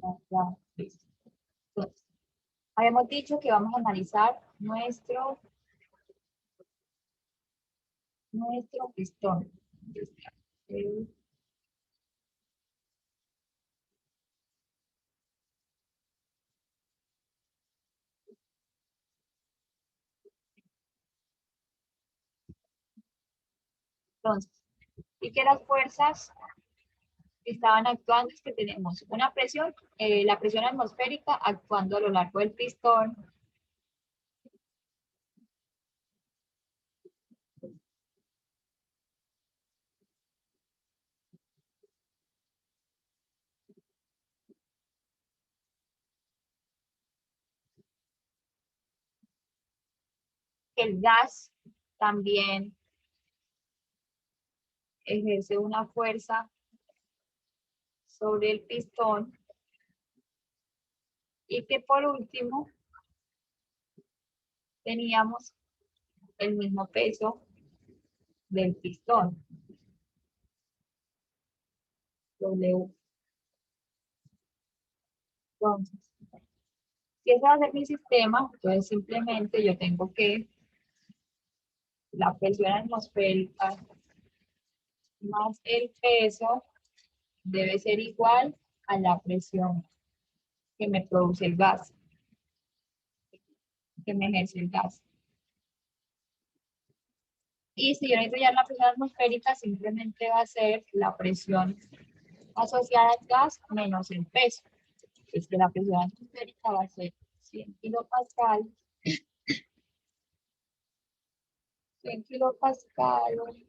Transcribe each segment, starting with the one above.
Ya, listo. Entonces, habíamos dicho que vamos a analizar nuestro pistón. Eh, Entonces, y que las fuerzas que estaban actuando es que tenemos una presión, la presión atmosférica actuando a lo largo del pistón, que el gas también ejerce una fuerza sobre el pistón y que por último teníamos el mismo peso del pistón, W. Entonces, si ese va a ser mi sistema, entonces simplemente yo tengo que la presión atmosférica más el peso debe ser igual a la presión que me produce el gas, que me ejerce el gas. Y si yo necesito hallar la presión atmosférica, simplemente va a ser la presión asociada al gas menos el peso. Es que la presión atmosférica va a ser 100 kilopascal, 100 kilopascales,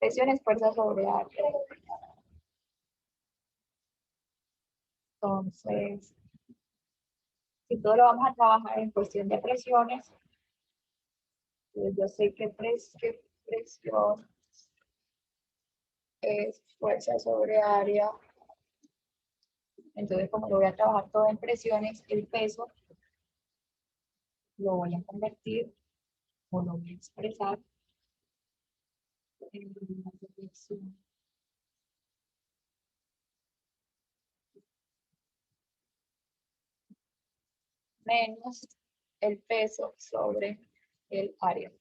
presión es fuerza sobre área. Entonces, si todo lo vamos a trabajar en cuestión de presiones, pues yo sé que presión es fuerza sobre área. Entonces, como lo voy a trabajar todo en presiones, el peso lo voy a convertir o lo voy a expresar en una dirección menos el peso sobre el área.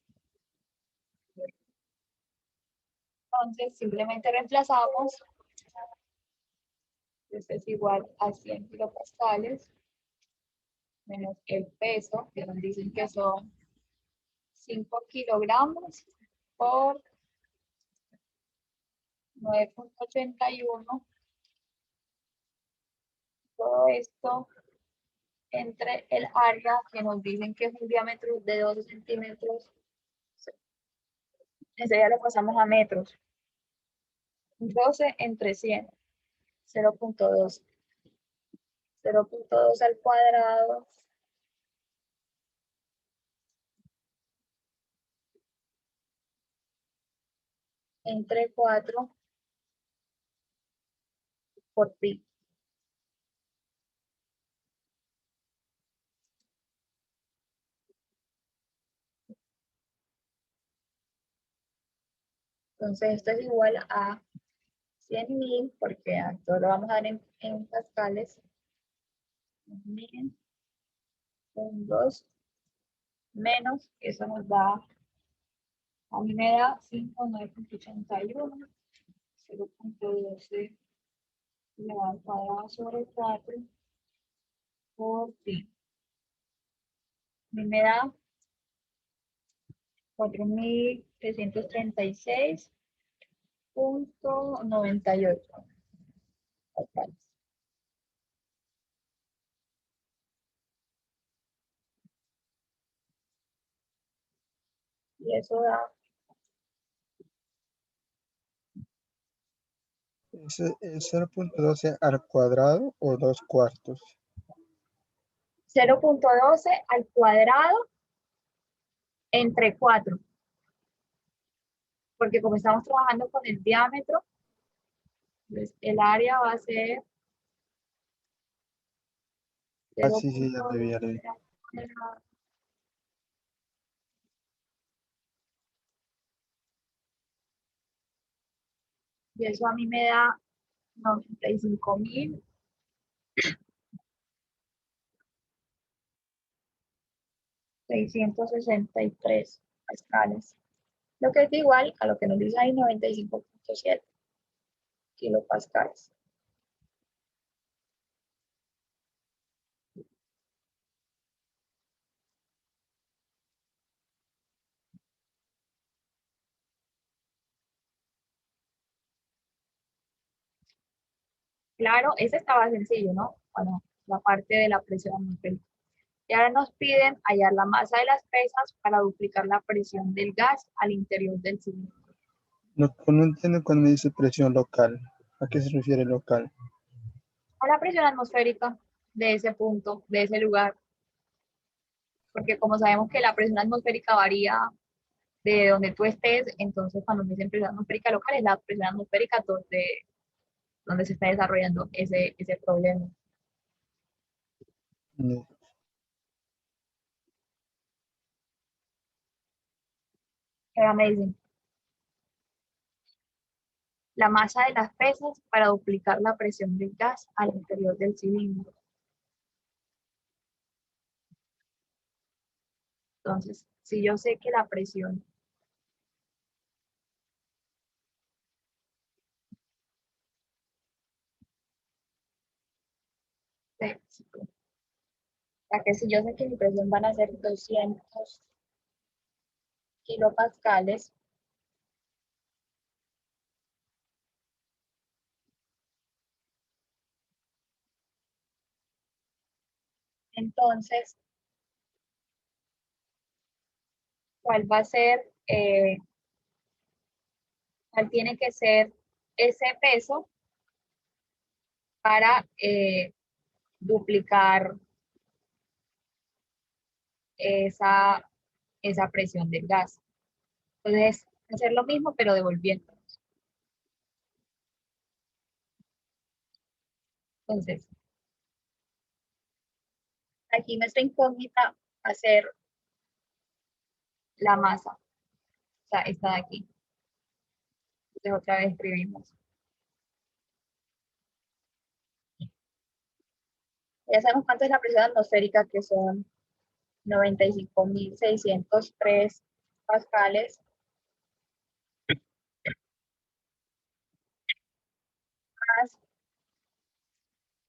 Entonces, simplemente reemplazamos. Esto es igual a 100 kilopascales menos el peso, que nos dicen que son 5 kilogramos por 9,81. Todo esto entre el área, que nos dicen que es un diámetro de 12 centímetros. Ese ya lo pasamos a metros. 12 entre 100, 0,2. 0,2 al cuadrado entre 4 por pi. Entonces esto es igual a 100.000, porque a todo lo vamos a dar en pascales. 1.000, 2 menos, eso nos da, a mí me da 5,981, 0,12 elevado al cuadrado sobre 4 por pi. A mí me da 4.336,98. Y eso da ¿Es 0,12 al cuadrado o 2/4? 0,12 al cuadrado entre 4, porque como estamos trabajando con el diámetro, pues el área va a ser Ah, sí, ya te vi. 0,12 al cuadrado Y eso a mí me da 95.000 663 pascales, lo que es igual a lo que nos dice ahí 95.7 kilopascales. Claro, ese estaba sencillo, ¿no? Bueno, la parte de la presión atmosférica. Y ahora nos piden hallar la masa de las pesas para duplicar la presión del gas al interior del cilindro. No entiendo cuando me dice presión local. ¿A qué se refiere local? A la presión atmosférica de ese punto, de ese lugar, porque como sabemos que la presión atmosférica varía de donde tú estés, entonces cuando me dicen presión atmosférica local es la presión atmosférica donde se está desarrollando ese problema. No. Ahora me dicen, la masa de las pesas para duplicar la presión del gas al interior del cilindro. Entonces, si yo sé que la presión de, ya que si yo sé que mi presión van a ser 200 kilopascales, entonces, ¿cuál va a ser, cuál tiene que ser ese peso para duplicar esa, esa presión del gas? Entonces, hacer lo mismo, pero devolviendo. Entonces, aquí nuestra incógnita va a ser la masa, o sea, esta de aquí. Entonces, otra vez escribimos. Ya sabemos cuánto es la presión atmosférica, que son 95.603 pascales, más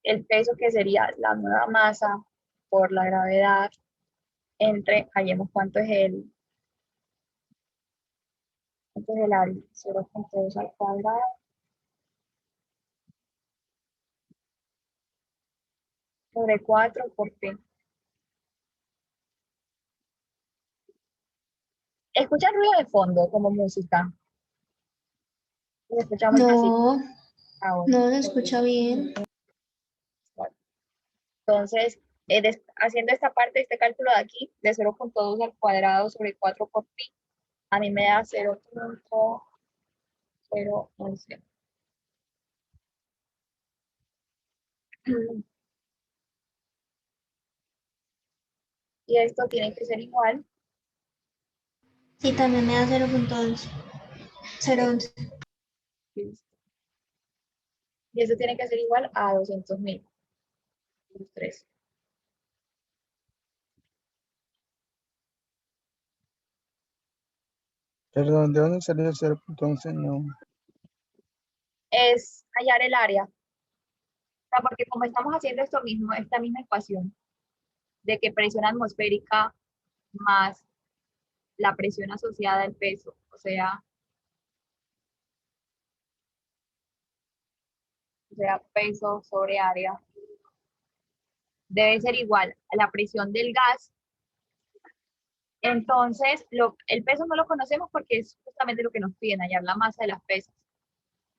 el peso que sería la nueva masa por la gravedad, entre, hallemos cuánto es el área, 0.2 al cuadrado, sobre 4 por pi. Escucha ruido de fondo, como música. Se escucha muy pasito. No, Ahora. no se escucha bien. Entonces, haciendo esta parte, este cálculo de aquí, de 0.2 al cuadrado sobre 4 por pi, a mí me da 0.011. Y esto tiene que ser igual. Sí, también me da 0.11. 0.11. Y esto tiene que ser igual a 200.000. 3. Perdón, ¿de dónde salió el 0.11? No. Es hallar el área. O sea, porque como estamos haciendo esto mismo, esta misma ecuación de que presión atmosférica más la presión asociada al peso, o sea, peso sobre área, debe ser igual a la presión del gas. Entonces, el peso no lo conocemos porque es justamente lo que nos piden, hallar la masa de las pesas.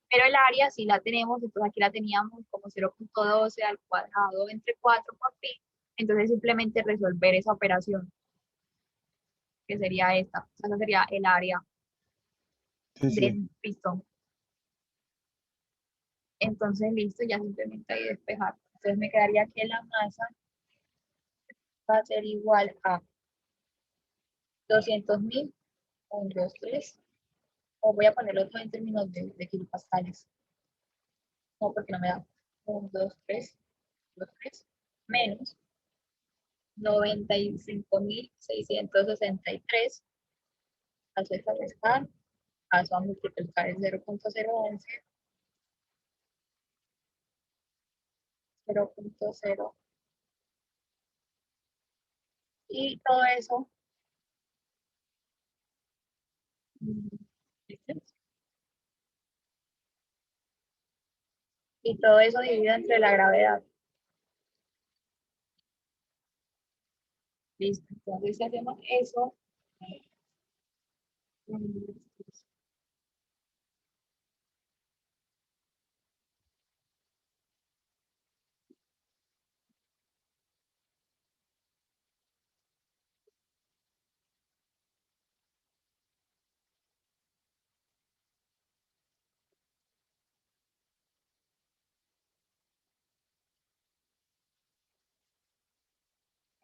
Pero el área sí la tenemos, entonces aquí la teníamos como 0.12 al cuadrado entre 4 por pi. Entonces simplemente resolver esa operación, que sería esta. O sea, esa sería el área Sí, sí. del pistón. Entonces, listo, ya simplemente ahí despejar. Entonces me quedaría que la masa va a ser igual a 200.000, 1, 2, 3, O voy a ponerlo todo en términos de kilopascales. No, porque no me da. 1, 2, 3, 2, 3, menos 95.663. Paso a restar, paso a multiplicar el 0.011, 0.0, y todo eso, ¿viste? Y todo eso dividido entre la gravedad. Listo, entonces si hacemos eso,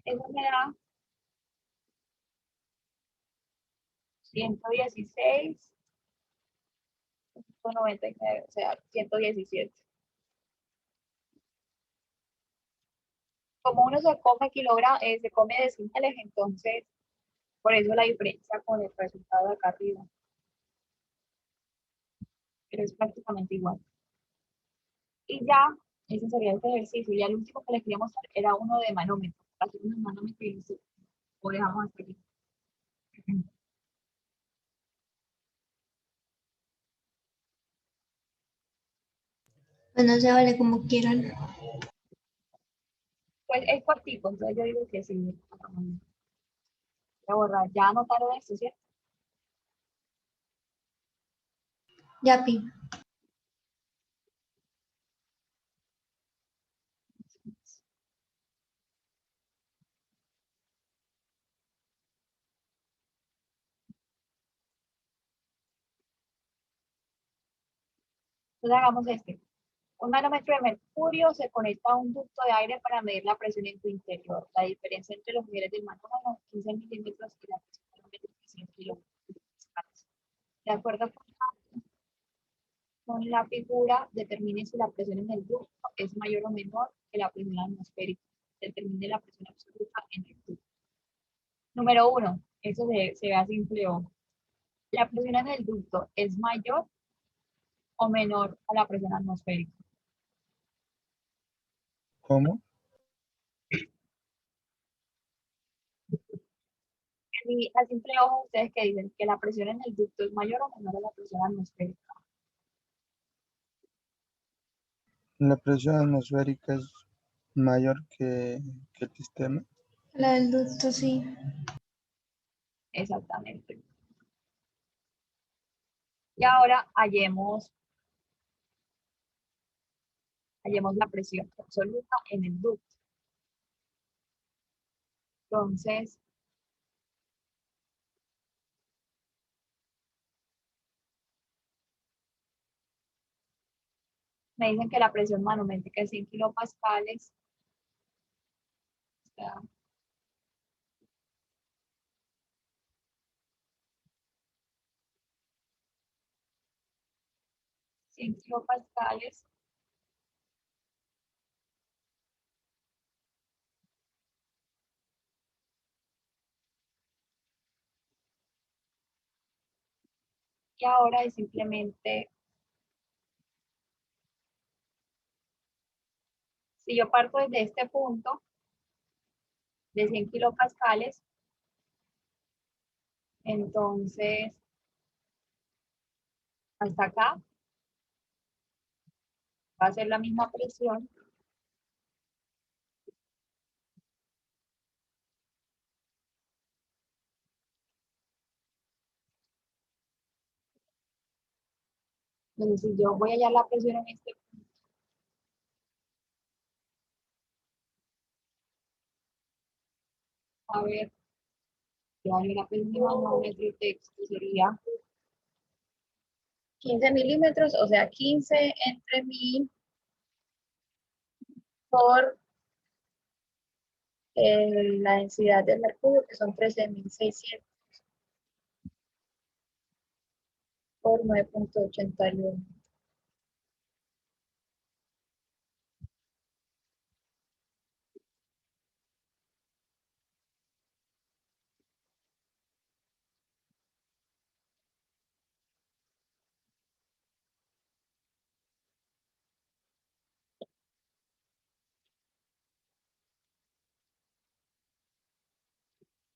eso me da 116.99, o sea, 117. Como uno se come kilogramos, se come decimales, entonces por eso la diferencia con el resultado de acá arriba, pero es prácticamente igual. Y ya, ese sería este ejercicio. Ya el último que les quería mostrar era uno de manómetro. Hacer unos manómetros y o dejamos hasta aquí. Bueno, se vale como quieran. Pues es cortico, entonces yo digo que sí. Voy a borrar. Ya anotaron esto, ¿cierto? Yapi. Entonces hagamos este. Un manómetro de mercurio se conecta a un ducto de aire para medir la presión en tu interior. La diferencia entre los niveles del manómetro, 15 milímetros, y la presión del manómetro es 100 kilogramos. De acuerdo con la figura, determine si la presión en el ducto es mayor o menor que la presión atmosférica. Determine la presión absoluta en el ducto. Número 1, eso se ve así simple. ¿La presión en el ducto es mayor o menor a la presión atmosférica? ¿Cómo? Y a simple ojo, ustedes que dicen que la presión en el ducto es mayor o menor a la presión atmosférica. La presión atmosférica es mayor que el sistema. La del ducto, sí. Exactamente. Y ahora hallemos la presión absoluta en el ducto. Entonces, me dicen que la presión manométrica es 100 kilopascales. O sea, 100 kilopascales. Y ahora es simplemente, si yo parto desde este punto de 100 kilopascales, entonces hasta acá va a ser la misma presión. Entonces, si yo voy a hallar la presión en este punto, a ver, ya hay la presión de manómetro y texto sería 15 milímetros, o sea, 15 entre 1000 por la densidad del mercurio, que son 13.600. por 9.81.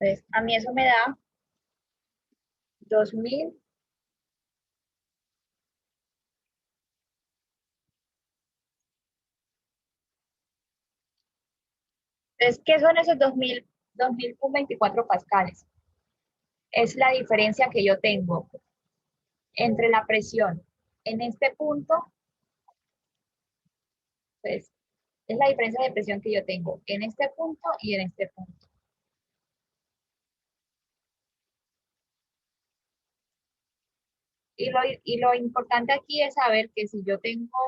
Entonces, a mí eso me da 2000. Entonces, ¿qué son esos 2024 pascales? Es la diferencia que yo tengo entre la presión en este punto, pues, es la diferencia de presión que yo tengo en este punto y en este punto. Y lo importante aquí es saber que si yo tengo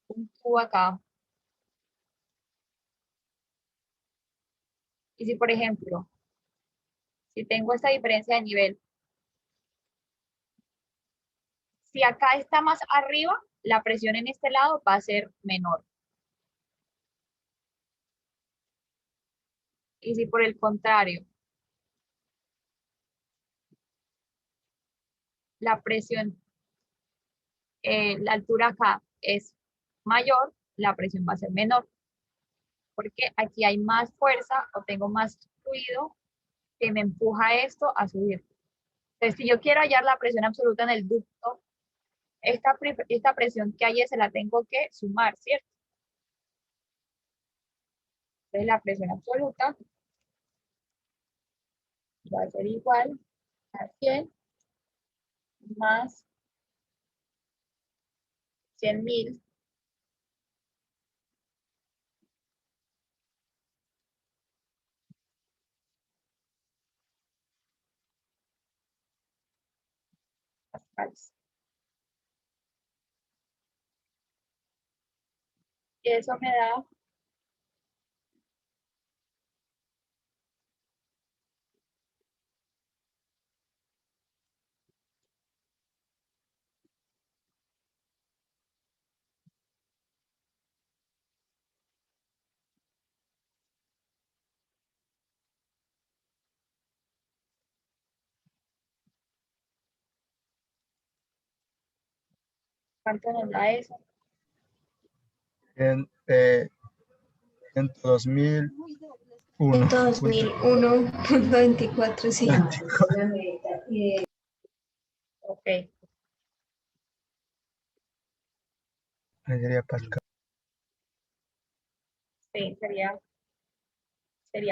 un tubo acá, y si por ejemplo, si tengo esta diferencia de nivel, si acá está más arriba, la presión en este lado va a ser menor. Y si por el contrario, la presión, la altura acá es mayor, la presión va a ser menor, porque aquí hay más fuerza o tengo más fluido que me empuja esto a subir. Entonces, si yo quiero hallar la presión absoluta en el ducto, esta presión que hay se la tengo que sumar, ¿cierto? Entonces, la presión absoluta va a ser igual a 100 más 100.000 pascales. Y eso me da 'cuánto nos da eso? En, 102.001. 102.001.24, sí. Ok, Sería Pascal. sí, sería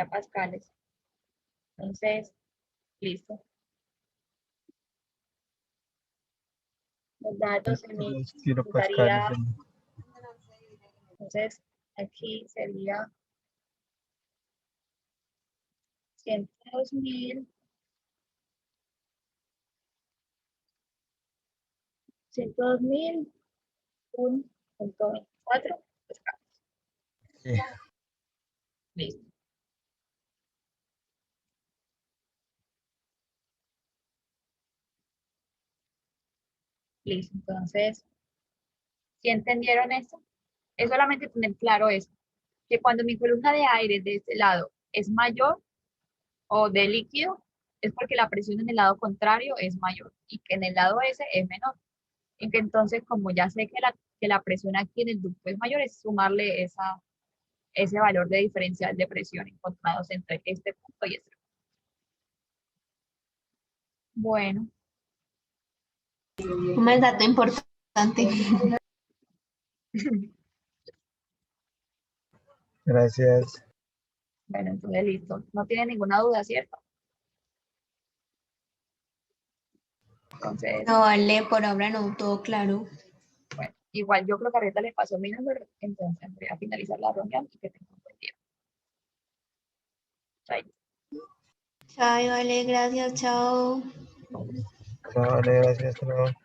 pascales. Entonces, listo. Nos da 12.000. Los kilopascales. Daría, entonces, aquí sería 102.000. 102.000, 1.24. Sí. Listo. Listo. Entonces, ¿sí entendieron esto? Es solamente tener claro eso, que cuando mi columna de aire de este lado es mayor o de líquido, es porque la presión en el lado contrario es mayor y que en el lado ese es menor. Y que entonces, como ya sé que la presión aquí en el ducto es mayor, es sumarle ese valor de diferencial de presión encontrados entre este punto y este punto. Bueno, Un mal dato importante. Gracias. bueno, entonces listo. No tiene ninguna duda, ¿cierto? Entonces, No vale, por ahora no, todo claro. bueno, igual yo creo que ahorita les pasó mi número, entonces voy a finalizar la reunión y que tengan un buen día. Chao. Chao, vale, gracias, chao. Vale, gracias. Hasta luego.